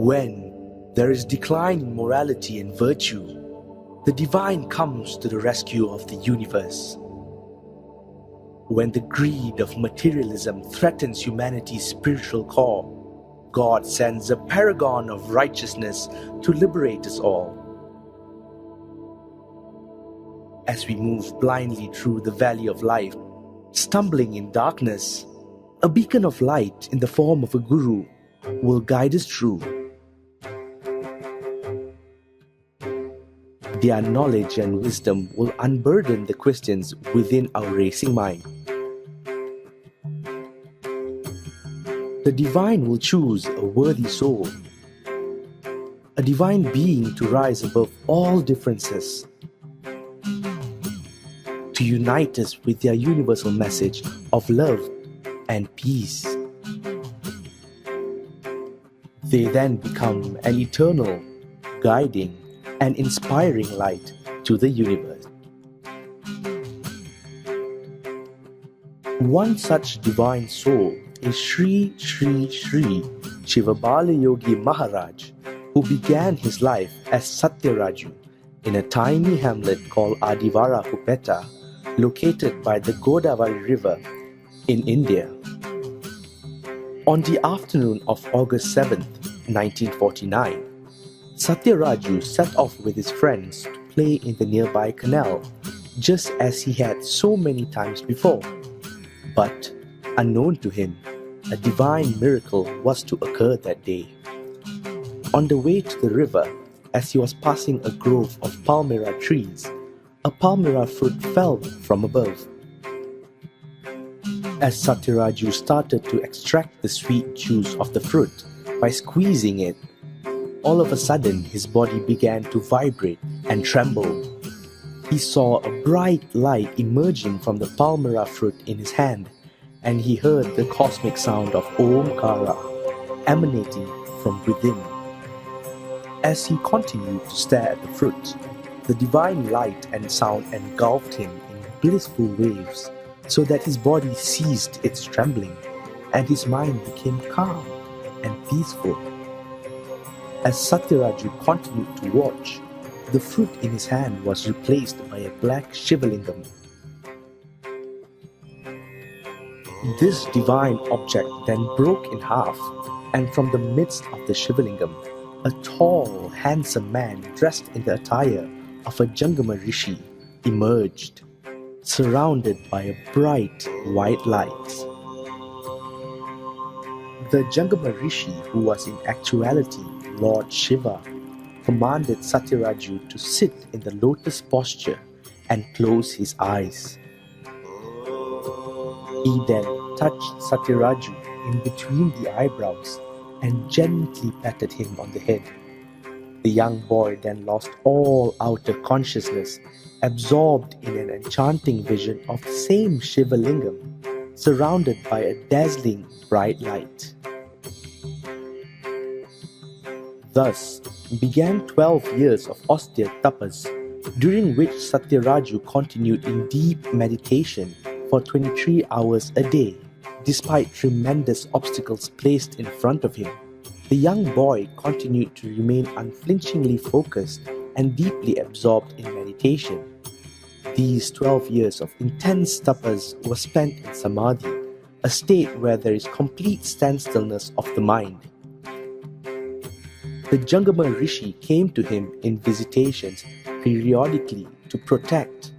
When there is decline in morality and virtue, the divine comes to the rescue of the universe. When the greed of materialism threatens humanity's spiritual core, God sends a paragon of righteousness to liberate us all. As we move blindly through the valley of life, stumbling in darkness, a beacon of light in the form of a guru will guide us through. Their knowledge and wisdom will unburden the questions within our racing mind. The divine will choose a worthy soul, a divine being to rise above all differences, to unite us with their universal message of love and peace. They then become an eternal, guiding, and inspiring light to the universe. One such divine soul is Sri Shivabalayogi Maharaj, who began his life as Satyaraju in a tiny hamlet called Adivara Kupeta, located by the Godavari River in India. On the afternoon of August 7th, 1949, Satyaraju set off with his friends to play in the nearby canal, just as he had so many times before. But, unknown to him, a divine miracle was to occur that day. On the way to the river, as he was passing a grove of palmyra trees, a palmyra fruit fell from above. As Satyaraju started to extract the sweet juice of the fruit by squeezing it, all of a sudden his body began to vibrate and tremble. He saw a bright light emerging from the palmyra fruit in his hand, and he heard the cosmic sound of Omkara emanating from within. As he continued to stare at the fruit, the divine light and sound engulfed him in blissful waves, so that his body ceased its trembling, and his mind became calm and peaceful. As Satyaraju continued to watch, the fruit in his hand was replaced by a black Shivalingam. This divine object then broke in half, and from the midst of the Shivalingam, a tall, handsome man dressed in the attire of a Jangama Rishi emerged, surrounded by a bright white light. The Jangama Rishi, who was in actuality Lord Shiva, commanded Satyaraju to sit in the lotus posture and close his eyes. He then touched Satyaraju in between the eyebrows and gently patted him on the head. The young boy then lost all outer consciousness, absorbed in an enchanting vision of the same Shiva Lingam, surrounded by a dazzling bright light. Thus began 12 years of austere tapas, during which Satyaraju continued in deep meditation for 23 hours a day, despite tremendous obstacles placed in front of him. The young boy continued to remain unflinchingly focused and deeply absorbed in meditation. These 12 years of intense tapas were spent in Samadhi, a state where there is complete standstillness of the mind. The Jangama Rishi came to him in visitations periodically to protect,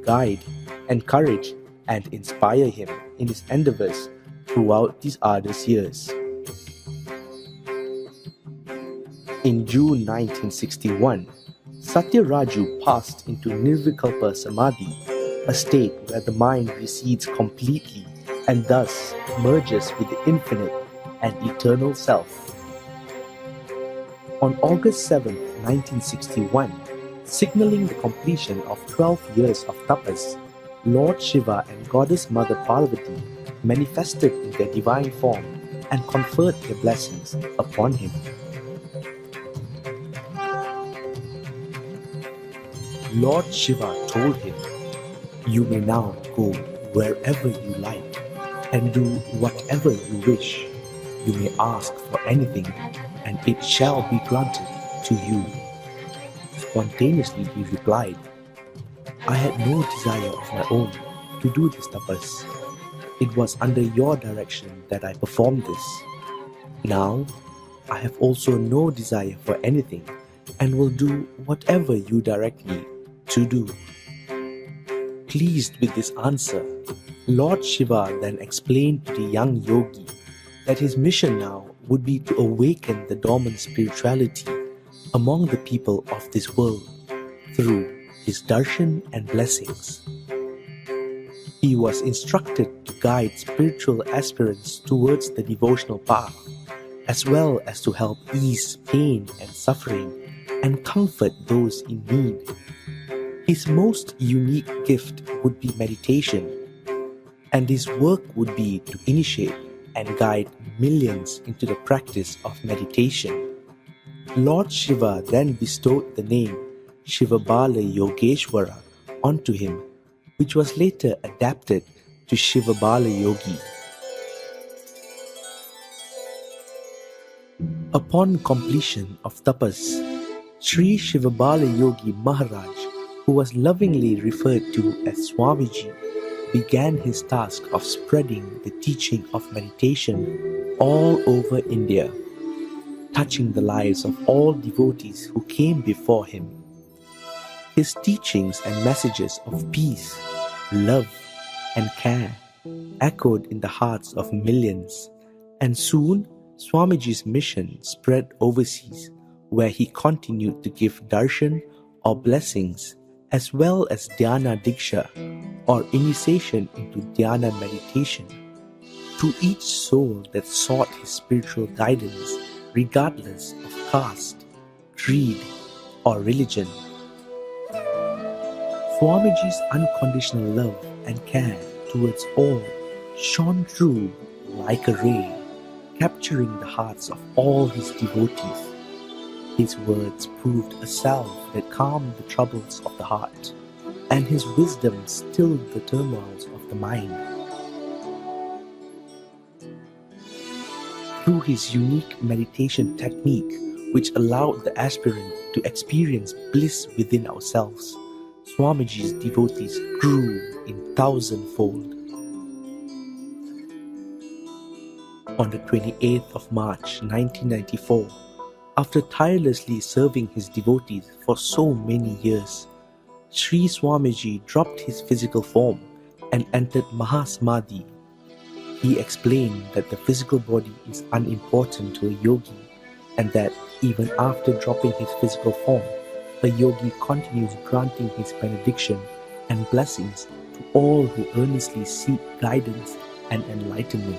guide, encourage, and inspire him in his endeavors throughout these arduous years. In June 1961, Satyaraju passed into Nirvikalpa Samadhi, a state where the mind recedes completely and thus merges with the infinite and eternal self. On August 7, 1961, signaling the completion of 12 years of tapas, Lord Shiva and Goddess Mother Parvati manifested in their divine form and conferred their blessings upon him. Lord Shiva told him, "You may now go wherever you like and do whatever you wish. You may ask for anything and it shall be granted to you." Spontaneously he replied, "I had no desire of my own to do this tapas. It was under your direction that I performed this. Now, I have also no desire for anything and will do whatever you direct me to do." Pleased with this answer, Lord Shiva then explained to the young yogi that his mission now would be to awaken the dormant spirituality among the people of this world through his darshan and blessings. He was instructed to guide spiritual aspirants towards the devotional path, as well as to help ease pain and suffering and comfort those in need. His most unique gift would be meditation, and his work would be to initiate and guide millions into the practice of meditation. Lord Shiva then bestowed the name Shivabalayogi onto him, which was later adapted to Shivabalayogi. Upon completion of tapas, Sri Shivabalayogi Maharaj, who was lovingly referred to as Swamiji, began his task of spreading the teaching of meditation all over India, touching the lives of all devotees who came before him. His teachings and messages of peace, love, and care echoed in the hearts of millions, and soon Swamiji's mission spread overseas, where he continued to give darshan or blessings, as well as dhyana diksha or initiation into dhyana meditation to each soul that sought his spiritual guidance, regardless of caste, creed, or religion. Swamiji's unconditional love and care towards all shone through like a ray, capturing the hearts of all his devotees. His words proved a salve that calmed the troubles of the heart, and his wisdom stilled the turmoils of the mind. Through his unique meditation technique, which allowed the aspirant to experience bliss within ourselves, Swamiji's devotees grew in thousandfold. On the 28th of March 1994, after tirelessly serving his devotees for so many years, Sri Swamiji dropped his physical form and entered Mahasamadhi. He explained that the physical body is unimportant to a yogi, and that even after dropping his physical form, a yogi continues granting his benediction and blessings to all who earnestly seek guidance and enlightenment.